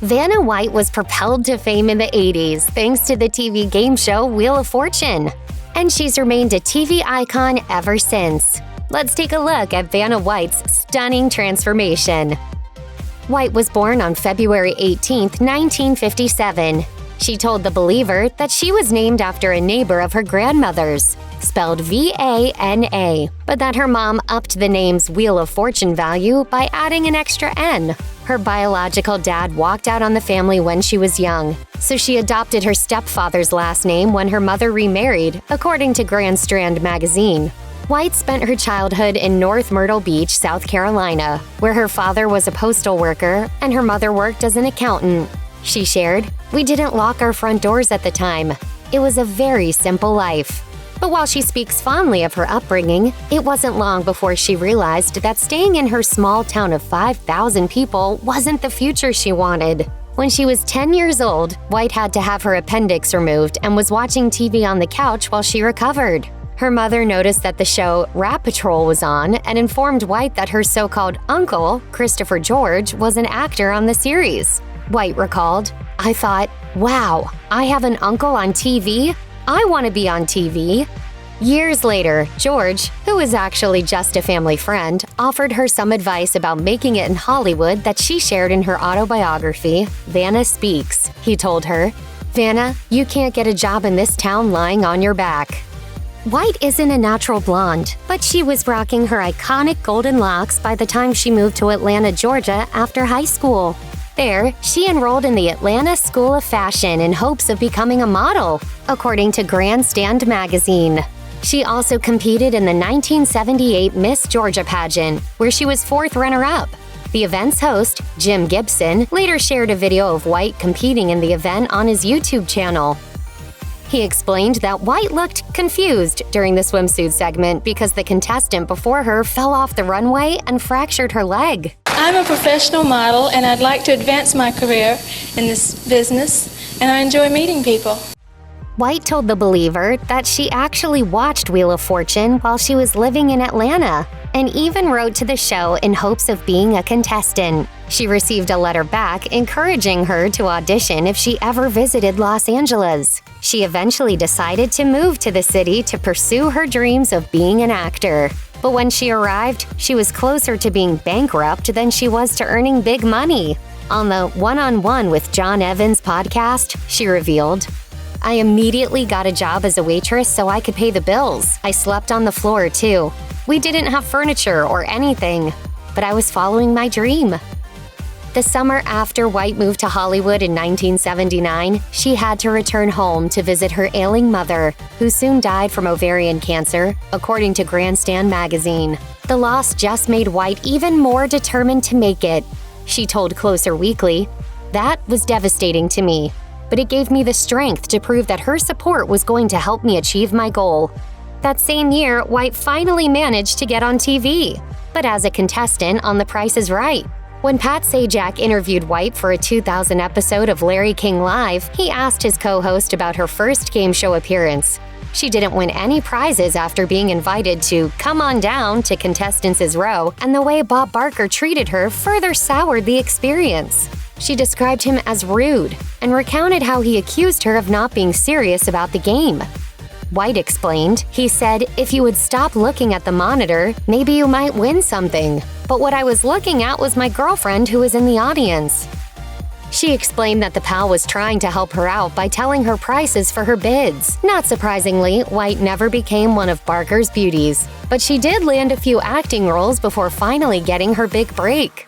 Vanna White was propelled to fame in the 80s thanks to the TV game show Wheel of Fortune. And she's remained a TV icon ever since. Let's take a look at Vanna White's stunning transformation. White was born on February 18, 1957. She told The Believer that she was named after a neighbor of her grandmother's, spelled V-A-N-A, but that her mom upped the name's Wheel of Fortune value by adding an extra N. Her biological dad walked out on the family when she was young, so she adopted her stepfather's last name when her mother remarried, according to Grand Strand magazine. White spent her childhood in North Myrtle Beach, South Carolina, where her father was a postal worker and her mother worked as an accountant. She shared, "We didn't lock our front doors at the time. It was a very simple life." But while she speaks fondly of her upbringing, it wasn't long before she realized that staying in her small town of 5,000 people wasn't the future she wanted. When she was 10 years old, White had to have her appendix removed and was watching TV on the couch while she recovered. Her mother noticed that the show Rat Patrol was on and informed White that her so-called uncle, Christopher George, was an actor on the series. White recalled, "I thought, wow, I have an uncle on TV? I want to be on TV." Years later, George, who was actually just a family friend, offered her some advice about making it in Hollywood that she shared in her autobiography, Vanna Speaks. He told her, "Vanna, you can't get a job in this town lying on your back." White isn't a natural blonde, but she was rocking her iconic golden locks by the time she moved to Atlanta, Georgia after high school. There, she enrolled in the Atlanta School of Fashion in hopes of becoming a model, according to Grand Stand magazine. She also competed in the 1978 Miss Georgia pageant, where she was fourth runner-up. The event's host, Jim Gibson, later shared a video of White competing in the event on his YouTube channel. He explained that White looked confused during the swimsuit segment because the contestant before her fell off the runway and fractured her leg. I'm a professional model and I'd like to advance my career in this business, and I enjoy meeting people. White told The Believer that she actually watched Wheel of Fortune while she was living in Atlanta and even wrote to the show in hopes of being a contestant. She received a letter back encouraging her to audition if she ever visited Los Angeles. She eventually decided to move to the city to pursue her dreams of being an actor. But when she arrived, she was closer to being bankrupt than she was to earning big money. On the One-on-One with John Evans podcast, she revealed, "I immediately got a job as a waitress so I could pay the bills. I slept on the floor too. We didn't have furniture or anything, but I was following my dream." The summer after White moved to Hollywood in 1979, she had to return home to visit her ailing mother, who soon died from ovarian cancer, according to Grand Stand magazine. The loss just made White even more determined to make it. She told Closer Weekly, "That was devastating to me, but it gave me the strength to prove that her support was going to help me achieve my goal." That same year, White finally managed to get on TV, but as a contestant on The Price is Right. When Pat Sajak interviewed White for a 2000 episode of Larry King Live, he asked his co-host about her first game show appearance. She didn't win any prizes after being invited to Come On Down to Contestants' Row, and the way Bob Barker treated her further soured the experience. She described him as rude and recounted how he accused her of not being serious about the game. White explained, he said, "If you would stop looking at the monitor, maybe you might win something. But what I was looking at was my girlfriend who was in the audience." She explained that the pal was trying to help her out by telling her prices for her bids. Not surprisingly, White never became one of Barker's beauties, but she did land a few acting roles before finally getting her big break.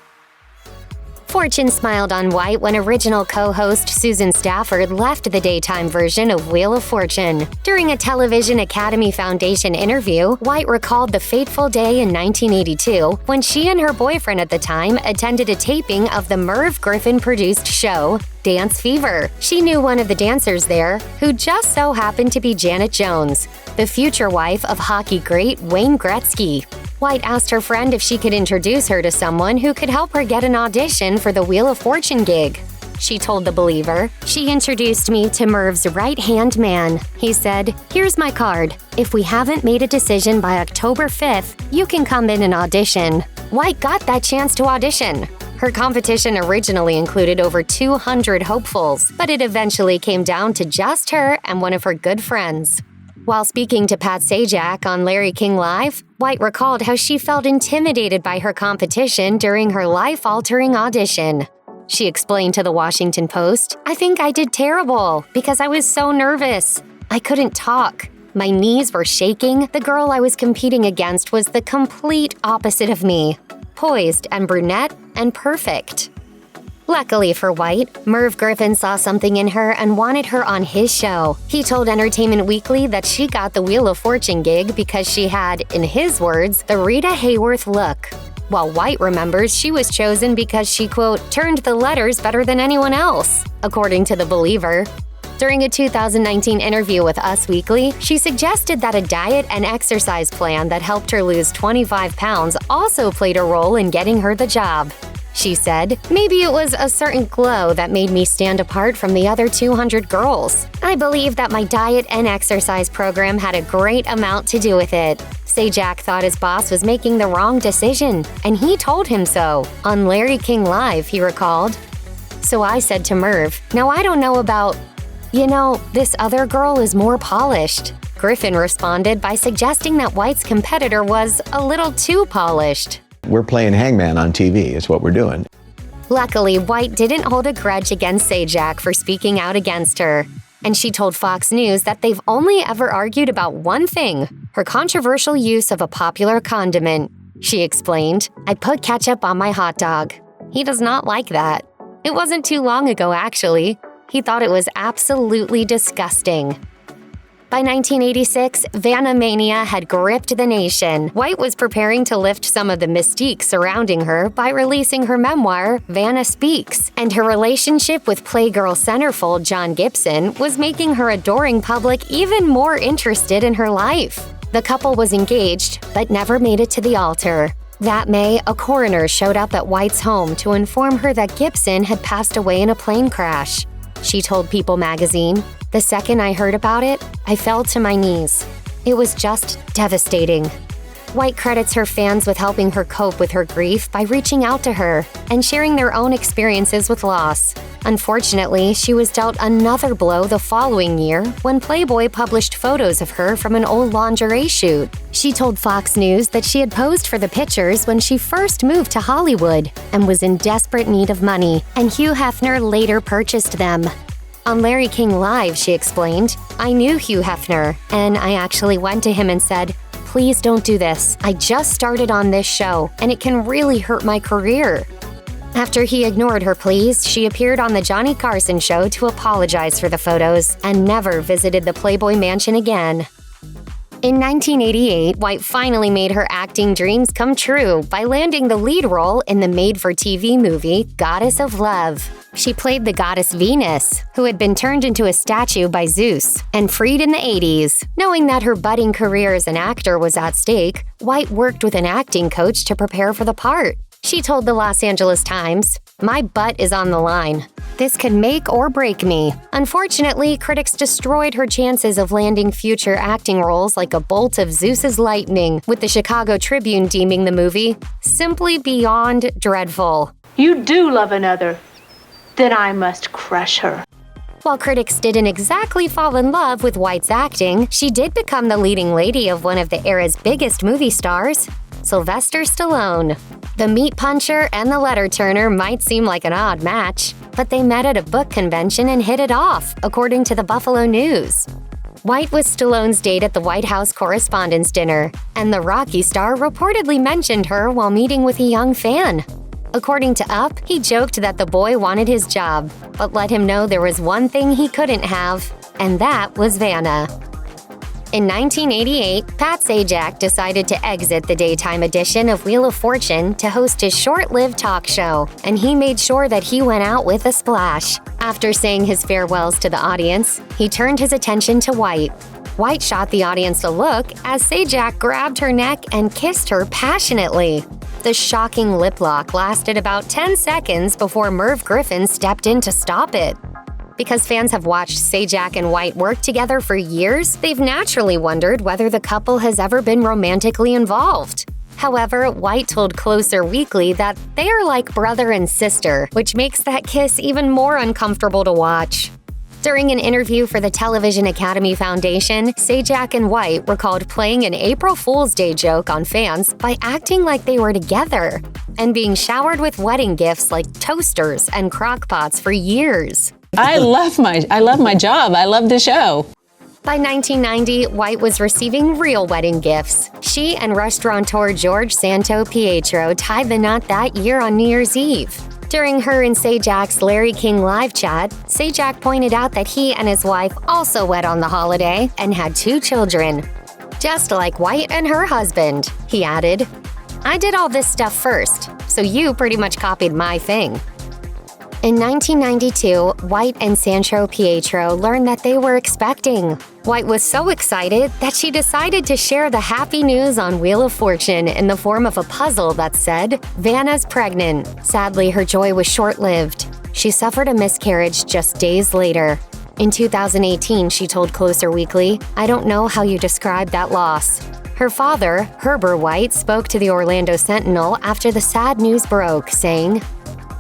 Fortune smiled on White when original co-host Susan Stafford left the daytime version of Wheel of Fortune. During a Television Academy Foundation interview, White recalled the fateful day in 1982 when she and her boyfriend at the time attended a taping of the Merv Griffin-produced show, Dance Fever. She knew one of the dancers there, who just so happened to be Janet Jones, the future wife of hockey great Wayne Gretzky. White asked her friend if she could introduce her to someone who could help her get an audition for the Wheel of Fortune gig. She told The Believer, "She introduced me to Merv's right-hand man. He said, 'Here's my card. If we haven't made a decision by October 5th, you can come in and audition.'" White got that chance to audition. Her competition originally included over 200 hopefuls, but it eventually came down to just her and one of her good friends. While speaking to Pat Sajak on Larry King Live, White recalled how she felt intimidated by her competition during her life-altering audition. She explained to the Washington Post, "I think I did terrible because I was so nervous. I couldn't talk. My knees were shaking. The girl I was competing against was the complete opposite of me. Poised and brunette and perfect." Luckily for White, Merv Griffin saw something in her and wanted her on his show. He told Entertainment Weekly that she got the Wheel of Fortune gig because she had, in his words, the Rita Hayworth look. While White remembers she was chosen because she, quote, turned the letters better than anyone else, according to The Believer. During a 2019 interview with Us Weekly, she suggested that a diet and exercise plan that helped her lose 25 pounds also played a role in getting her the job. She said, "Maybe it was a certain glow that made me stand apart from the other 200 girls. I believe that my diet and exercise program had a great amount to do with it." Sajak thought his boss was making the wrong decision, and he told him so. On Larry King Live, he recalled, "So I said to Merv, 'Now I don't know about, this other girl is more polished.'" Griffin responded by suggesting that White's competitor was a little too polished. We're playing hangman on TV, is what we're doing. Luckily, White didn't hold a grudge against Sajak for speaking out against her. And she told Fox News that they've only ever argued about one thing, her controversial use of a popular condiment. She explained, "I put ketchup on my hot dog. He does not like that. It wasn't too long ago, actually. He thought it was absolutely disgusting." By 1986, Vanna mania had gripped the nation. White was preparing to lift some of the mystique surrounding her by releasing her memoir, Vanna Speaks, and her relationship with Playgirl centerfold John Gibson was making her adoring public even more interested in her life. The couple was engaged, but never made it to the altar. That May, a coroner showed up at White's home to inform her that Gibson had passed away in a plane crash. She told People magazine, "The second I heard about it, I fell to my knees. It was just devastating." White credits her fans with helping her cope with her grief by reaching out to her and sharing their own experiences with loss. Unfortunately, she was dealt another blow the following year when Playboy published photos of her from an old lingerie shoot. She told Fox News that she had posed for the pictures when she first moved to Hollywood and was in desperate need of money, and Hugh Hefner later purchased them. On Larry King Live, she explained, "I knew Hugh Hefner, and I actually went to him and said, 'Please don't do this. I just started on this show, and it can really hurt my career.'" After he ignored her pleas, she appeared on The Johnny Carson Show to apologize for the photos and never visited the Playboy Mansion again. In 1988, White finally made her acting dreams come true by landing the lead role in the made-for-TV movie Goddess of Love. She played the goddess Venus, who had been turned into a statue by Zeus and freed in the 80s. Knowing that her budding career as an actor was at stake, White worked with an acting coach to prepare for the part. She told the Los Angeles Times, "My butt is on the line. This could make or break me." Unfortunately, critics destroyed her chances of landing future acting roles like a bolt of Zeus's lightning, with the Chicago Tribune deeming the movie simply beyond dreadful. "You do love another. Then I must crush her." While critics didn't exactly fall in love with White's acting, she did become the leading lady of one of the era's biggest movie stars, Sylvester Stallone. The meat puncher and the letter turner might seem like an odd match, but they met at a book convention and hit it off, according to the Buffalo News. White was Stallone's date at the White House Correspondents' Dinner, and the Rocky star reportedly mentioned her while meeting with a young fan. According to Up, he joked that the boy wanted his job, but let him know there was one thing he couldn't have, and that was Vanna. In 1988, Pat Sajak decided to exit the daytime edition of Wheel of Fortune to host his short-lived talk show, and he made sure that he went out with a splash. After saying his farewells to the audience, he turned his attention to White. White shot the audience a look as Sajak grabbed her neck and kissed her passionately. The shocking lip lock lasted about 10 seconds before Merv Griffin stepped in to stop it. Because fans have watched Sajak and White work together for years, they've naturally wondered whether the couple has ever been romantically involved. However, White told Closer Weekly that they are like brother and sister, which makes that kiss even more uncomfortable to watch. During an interview for the Television Academy Foundation, Sajak and White recalled playing an April Fool's Day joke on fans by acting like they were together and being showered with wedding gifts like toasters and crockpots for years. I love my job. I love the show. By 1990, White was receiving real wedding gifts. She and restaurateur George Santo Pietro tied the knot that year on New Year's Eve. During her and Sajak's Larry King live chat, Sajak pointed out that he and his wife also wed on the holiday and had 2 children. Just like White and her husband, he added, "I did all this stuff first, so you pretty much copied my thing." In 1992, White and Sancho Pietro learned that they were expecting. White was so excited that she decided to share the happy news on Wheel of Fortune in the form of a puzzle that said, "Vanna's pregnant." Sadly, her joy was short-lived. She suffered a miscarriage just days later. In 2018, she told Closer Weekly, "I don't know how you describe that loss." Her father, Herbert White, spoke to the Orlando Sentinel after the sad news broke, saying,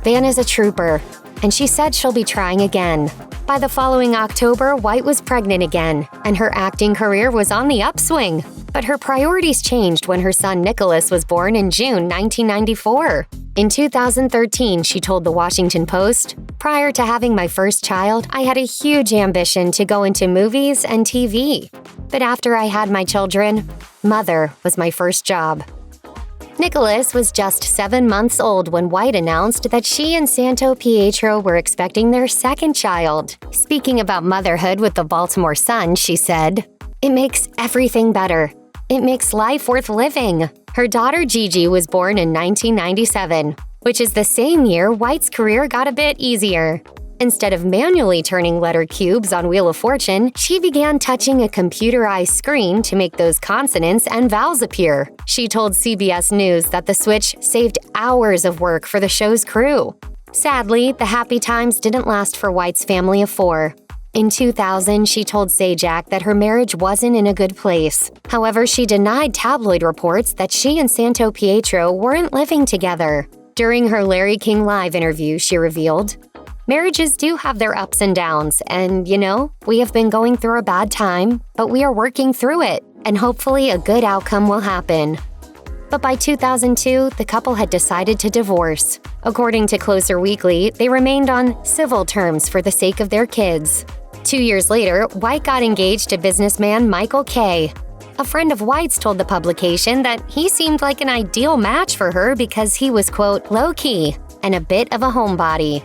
"Vanna's a trooper, and she said she'll be trying again." By the following October, White was pregnant again, and her acting career was on the upswing. But her priorities changed when her son Nicholas was born in June 1994. In 2013, she told The Washington Post, "Prior to having my first child, I had a huge ambition to go into movies and TV. But after I had my children, mother was my first job." Nicholas was just 7 months old when White announced that she and Santo Pietro were expecting their second child. Speaking about motherhood with the Baltimore Sun, she said, "It makes everything better. It makes life worth living." Her daughter Gigi was born in 1997, which is the same year White's career got a bit easier. Instead of manually turning letter cubes on Wheel of Fortune, she began touching a computerized screen to make those consonants and vowels appear. She told CBS News that the switch saved hours of work for the show's crew. Sadly, the happy times didn't last for White's family of 4. In 2000, she told Sajak that her marriage wasn't in a good place. However, she denied tabloid reports that she and Santo Pietro weren't living together. During her Larry King Live interview, she revealed, "Marriages do have their ups and downs, and, we have been going through a bad time, but we are working through it, and hopefully a good outcome will happen." But by 2002, the couple had decided to divorce. According to Closer Weekly, they remained on civil terms for the sake of their kids. 2 years later, White got engaged to businessman Michael Kay. A friend of White's told the publication that he seemed like an ideal match for her because he was, quote, "low-key and a bit of a homebody."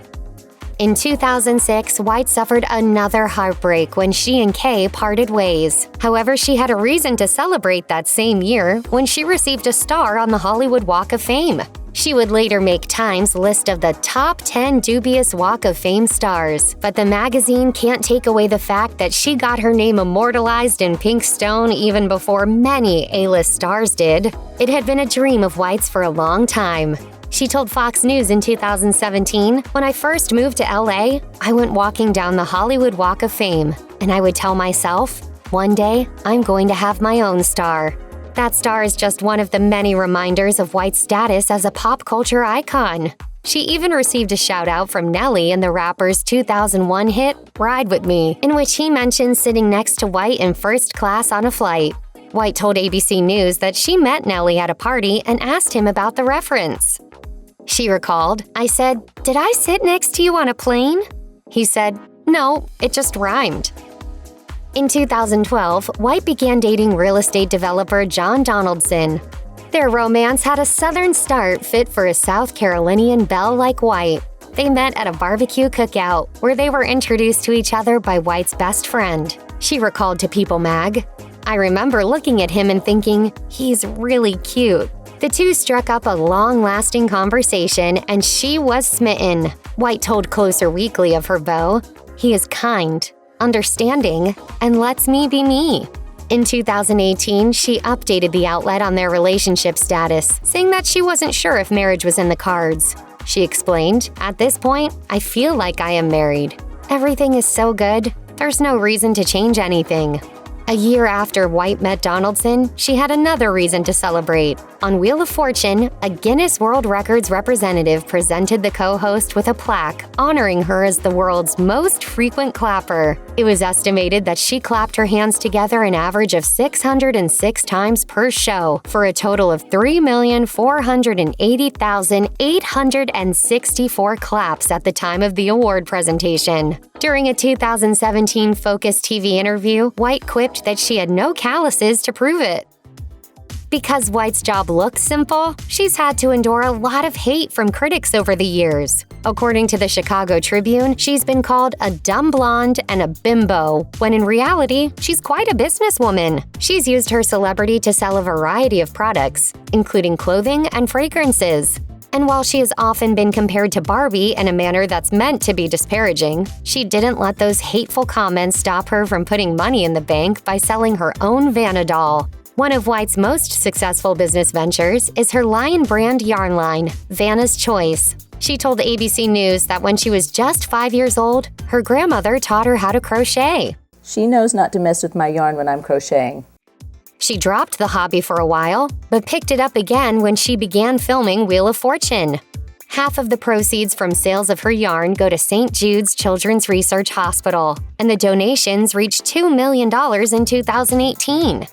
In 2006, White suffered another heartbreak when she and Kay parted ways. However, she had a reason to celebrate that same year when she received a star on the Hollywood Walk of Fame. She would later make Time's list of the top 10 dubious Walk of Fame stars, but the magazine can't take away the fact that she got her name immortalized in pink stone even before many A-list stars did. It had been a dream of White's for a long time. She told Fox News in 2017, "When I first moved to LA, I went walking down the Hollywood Walk of Fame, and I would tell myself, one day, I'm going to have my own star." That star is just one of the many reminders of White's status as a pop culture icon. She even received a shout-out from Nelly in the rapper's 2001 hit, "Ride With Me," in which he mentioned sitting next to White in first class on a flight. White told ABC News that she met Nelly at a party and asked him about the reference. She recalled, "I said, 'Did I sit next to you on a plane?' He said, 'No, it just rhymed.'" In 2012, White began dating real estate developer John Donaldson. Their romance had a southern start fit for a South Carolinian belle like White. They met at a barbecue cookout, where they were introduced to each other by White's best friend. She recalled to People Mag, "I remember looking at him and thinking, he's really cute." The two struck up a long-lasting conversation, and she was smitten. White told Closer Weekly of her beau, "He is kind, understanding, and lets me be me." In 2018, she updated the outlet on their relationship status, saying that she wasn't sure if marriage was in the cards. She explained, "At this point, I feel like I am married. Everything is so good, there's no reason to change anything." A year after White met Donaldson, she had another reason to celebrate. On Wheel of Fortune, a Guinness World Records representative presented the co-host with a plaque honoring her as the world's most frequent clapper. It was estimated that she clapped her hands together an average of 606 times per show, for a total of 3,480,864 claps at the time of the award presentation. During a 2017 Focus TV interview, White quipped that she had no calluses to prove it. Because White's job looks simple, she's had to endure a lot of hate from critics over the years. According to the Chicago Tribune, she's been called a dumb blonde and a bimbo, when in reality, she's quite a businesswoman. She's used her celebrity to sell a variety of products, including clothing and fragrances. And while she has often been compared to Barbie in a manner that's meant to be disparaging, she didn't let those hateful comments stop her from putting money in the bank by selling her own Vanna doll. One of White's most successful business ventures is her Lion brand yarn line, Vanna's Choice. She told ABC News that when she was just 5 years old, her grandmother taught her how to crochet. She knows not to mess with my yarn when I'm crocheting. She dropped the hobby for a while, but picked it up again when she began filming Wheel of Fortune. Half of the proceeds from sales of her yarn go to St. Jude's Children's Research Hospital, and the donations reached $2 million in 2018.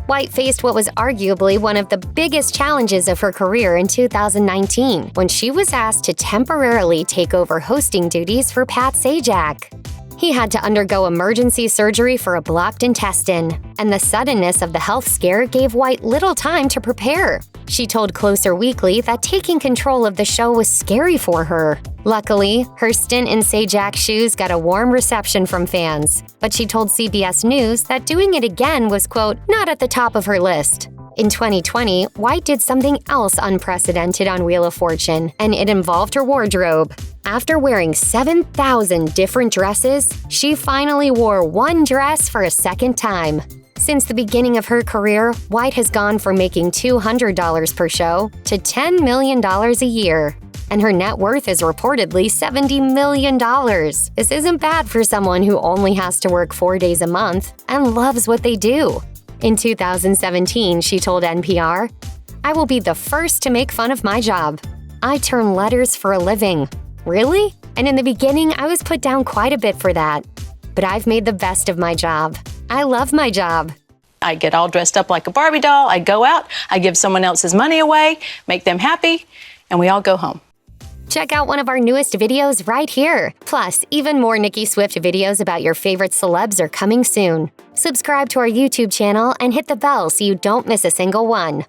White faced what was arguably one of the biggest challenges of her career in 2019, when she was asked to temporarily take over hosting duties for Pat Sajak. He had to undergo emergency surgery for a blocked intestine, and the suddenness of the health scare gave White little time to prepare. She told Closer Weekly that taking control of the show was scary for her. Luckily, her stint in Sajak's shoes got a warm reception from fans, but she told CBS News that doing it again was, quote, not at the top of her list. In 2020, White did something else unprecedented on Wheel of Fortune, and it involved her wardrobe. After wearing 7,000 different dresses, she finally wore one dress for a second time. Since the beginning of her career, White has gone from making $200 per show to $10 million a year. And her net worth is reportedly $70 million. This isn't bad for someone who only has to work 4 days a month and loves what they do. In 2017, she told NPR, "I will be the first to make fun of my job. I turn letters for a living." Really? And in the beginning, I was put down quite a bit for that. But I've made the best of my job. I love my job. I get all dressed up like a Barbie doll, I go out, I give someone else's money away, make them happy, and we all go home. Check out one of our newest videos right here. Plus, even more Nicki Swift videos about your favorite celebs are coming soon. Subscribe to our YouTube channel and hit the bell so you don't miss a single one.